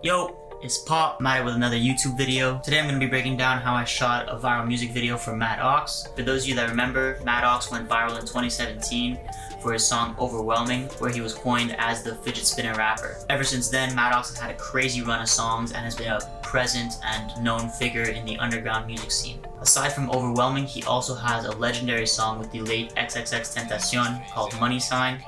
Yo, it's Pop, I'm at it with another YouTube video. Today I'm going to be breaking down how I shot a viral music video for Matt Ox. For those of you that remember, Matt Ox went viral in 2017 for his song Overwhelming, where he was coined as the fidget spinner rapper. Ever since then, Matt Ox has had a crazy run of songs and has been a present and known figure in the underground music scene. Aside from Overwhelming, he also has a legendary song with the late XXXTentacion called Money Sign.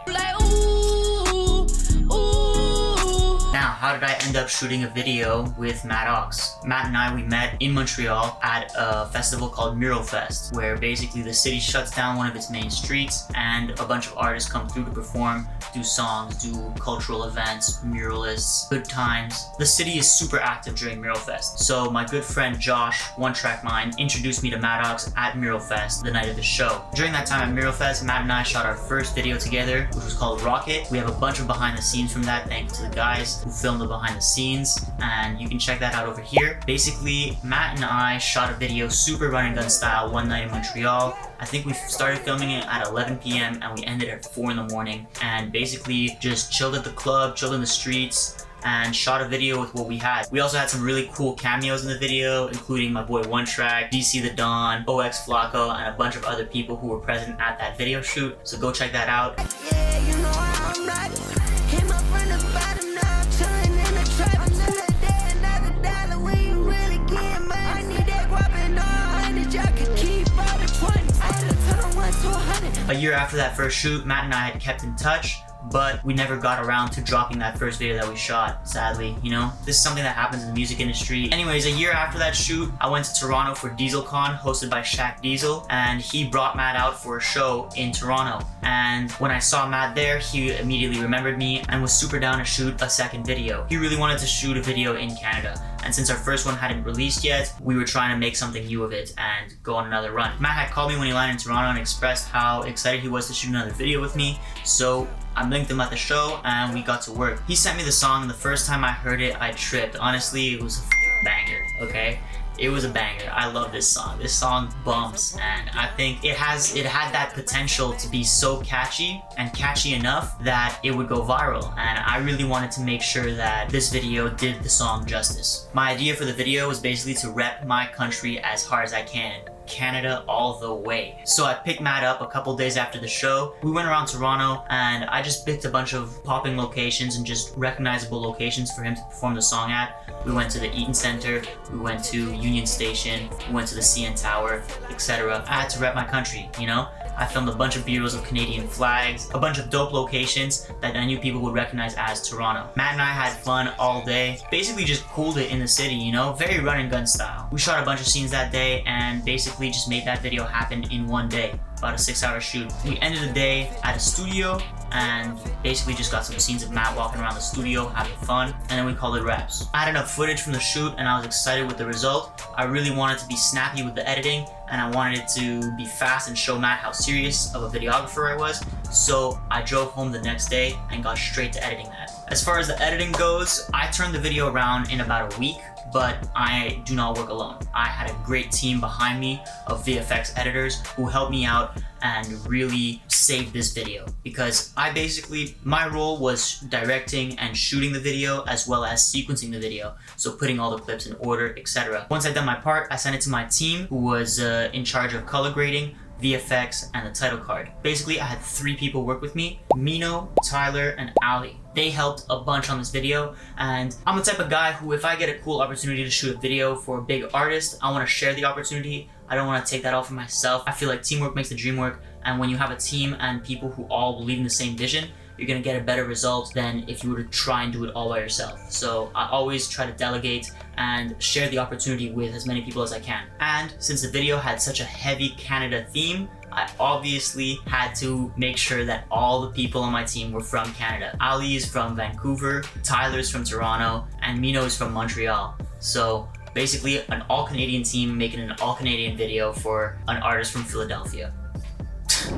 Now, how did I end up shooting a video with Matt Ox? Matt and I, we met in Montreal at a festival called Mural Fest, where basically the city shuts down one of its main streets and a bunch of artists come through to perform, do songs, do cultural events, muralists, good times. The city is super active during Mural Fest. So my good friend Josh, One Track Mind, introduced me to Matt Ox at Mural Fest the night of the show. During that time at Mural Fest, Matt and I shot our first video together, which was called Rocket. We have a bunch of behind the scenes from that, thank you to the guys who filmed the behind the scenes, and you can check that out over here. Basically, Matt and I shot a video super run and gun style one night in Montreal. I think we started filming it at 11 p.m. and we ended at 4 in the morning, and basically just chilled at the club, chilled in the streets, and shot a video with what we had. We also had some really cool cameos in the video, including my boy One Track, DC the Don, OX Flacco, and a bunch of other people who were present at that video shoot, so go check that out. Yeah, you know I'm right. Came up from the bottom, now I'm chilling in the trap. Another day, another dollar, when you really get money. I need that guap and all 100, y'all can keep all the 20. I had to turn 1 to 100. A year after that first shoot, Matt and I had kept in touch, but we never got around to dropping that first video that we shot, sadly, you know? This is something that happens in the music industry. Anyways, a year after that shoot, I went to Toronto for DieselCon, hosted by Shaq Diesel, and he brought Matt out for a show in Toronto. And when I saw Matt there, he immediately remembered me and was super down to shoot a second video. He really wanted to shoot a video in Canada, and since our first one hadn't released yet, we were trying to make something new of it and go on another run. Matt had called me when he landed in Toronto and expressed how excited he was to shoot another video with me, so I linked him at the show and we got to work. He sent me the song, and the first time I heard it, I tripped. Honestly, it was a banger, okay? It was a banger. I love this song. This song bumps, and I think it had that potential to be so catchy, and catchy enough that it would go viral, and I really wanted to make sure that this video did the song justice. My idea for the video was basically to rep my country as hard as I can. Canada all the way. So I picked Matt up a couple days after the show. We went around Toronto and I just picked a bunch of popping locations and just recognizable locations for him to perform the song at. We went to the Eaton Center, we went to Union Station, we went to the CN Tower, etc. I had to rep my country, you know? I filmed a bunch of B-rolls of Canadian flags, a bunch of dope locations that I knew people would recognize as Toronto. Matt and I had fun all day, basically just cooled it in the city, you know, very run and gun style. We shot a bunch of scenes that day and basically just made that video happen in one day, about a 6-hour shoot. We ended the day at a studio and basically just got some scenes of Matt walking around the studio having fun, and then we called it wraps. I had enough footage from the shoot and I was excited with the result. I really wanted to be snappy with the editing, and I wanted it to be fast and show Matt how serious of a videographer I was, so I drove home the next day and got straight to editing that. As far as the editing goes, I turned the video around in about a week, but I do not work alone. I had a great team behind me of VFX editors who helped me out and really saved this video, because my role was directing and shooting the video as well as sequencing the video, so putting all the clips in order, etc. Once I'd done my part, I sent it to my team who was in charge of color grading, VFX, and the title card. Basically, I had 3 people work with me: Mino, Tyler, and Ali. They helped a bunch on this video, and I'm the type of guy who, if I get a cool opportunity to shoot a video for a big artist, I want to share the opportunity. I don't want to take that all for myself. I feel like teamwork makes the dream work, and when you have a team and people who all believe in the same vision, you're gonna get a better result than if you were to try and do it all by yourself. So I always try to delegate and share the opportunity with as many people as I can. And since the video had such a heavy Canada theme, I obviously had to make sure that all the people on my team were from Canada. Ali is from Vancouver, Tyler's from Toronto, and Mino is from Montreal. So basically an all-Canadian team making an all-Canadian video for an artist from Philadelphia.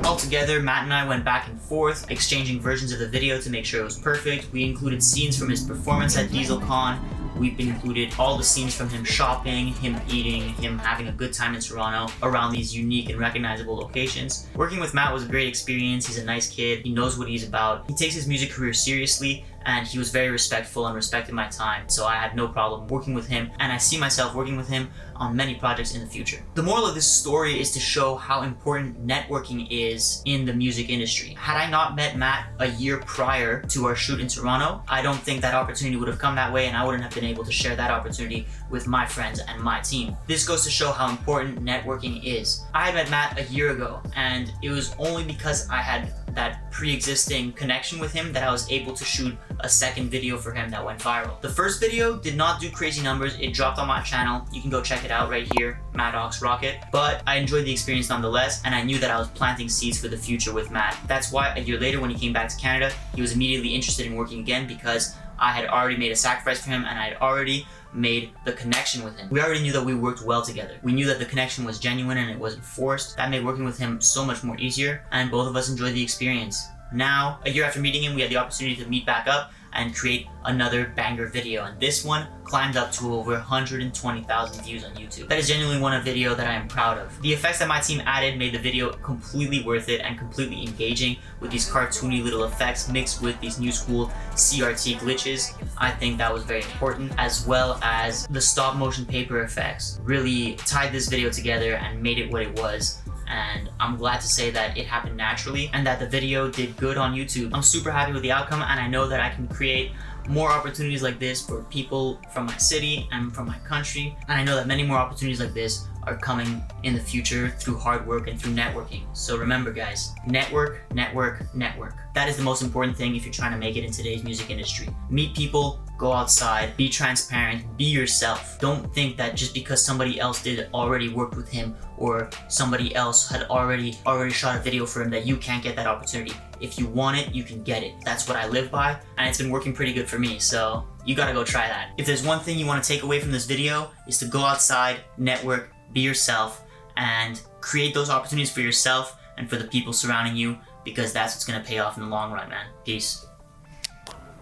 Altogether, Matt and I went back and forth, exchanging versions of the video to make sure it was perfect. We included scenes from his performance at DieselCon. We've included all the scenes from him shopping, him eating, him having a good time in Toronto around these unique and recognizable locations. Working with Matt was a great experience. He's a nice kid. He knows what he's about. He takes his music career seriously, and he was very respectful and respected my time, so I had no problem working with him, and I see myself working with him on many projects in the future. The moral of this story is to show how important networking is in the music industry. Had I not met Matt a year prior to our shoot in Toronto, I don't think that opportunity would have come that way, and I wouldn't have been able to share that opportunity with my friends and my team. This goes to show how important networking is. I had met Matt a year ago, and it was only because I had that pre-existing connection with him that I was able to shoot a second video for him that went viral. The first video did not do crazy numbers. It dropped on my channel. You can go check it out right here, Maddox Rocket. But I enjoyed the experience nonetheless, and I knew that I was planting seeds for the future with Matt. That's why a year later, when he came back to Canada, he was immediately interested in working again, because I had already made a sacrifice for him, and I had already made the connection with him. We already knew that we worked well together. We knew that the connection was genuine and it wasn't forced. That made working with him so much more easier, and both of us enjoyed the experience. Now, a year after meeting him, we had the opportunity to meet back up and create another banger video, and this one climbed up to over 120,000 views on YouTube. That is genuinely one video that I am proud of. The effects that my team added made the video completely worth it and completely engaging, with these cartoony little effects mixed with these new school CRT glitches. I think that was very important, as well as the stop motion paper effects really tied this video together and made it what it was. And I'm glad to say that it happened naturally and that the video did good on YouTube. I'm super happy with the outcome, and I know that I can create more opportunities like this for people from my city and from my country. And I know that many more opportunities like this are coming in the future through hard work and through networking. So remember, guys, network, network, network. That is the most important thing if you're trying to make it in today's music industry. Meet people, go outside, be transparent, be yourself. Don't think that just because somebody else already worked with him, or somebody else had already shot a video for him, that you can't get that opportunity. If you want it, you can get it. That's what I live by, and it's been working pretty good for me, so you gotta go try that. If there's one thing you want to take away from this video, is to go outside, network, be yourself, and create those opportunities for yourself and for the people surrounding you, because that's what's gonna pay off in the long run, man. Peace.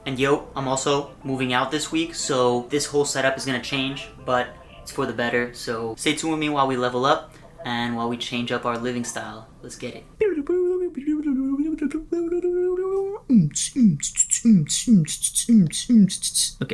And yo, I'm also moving out this week, so this whole setup is gonna change, but it's for the better. So stay tuned with me while we level up and while we change up our living style. Let's get it. Okay.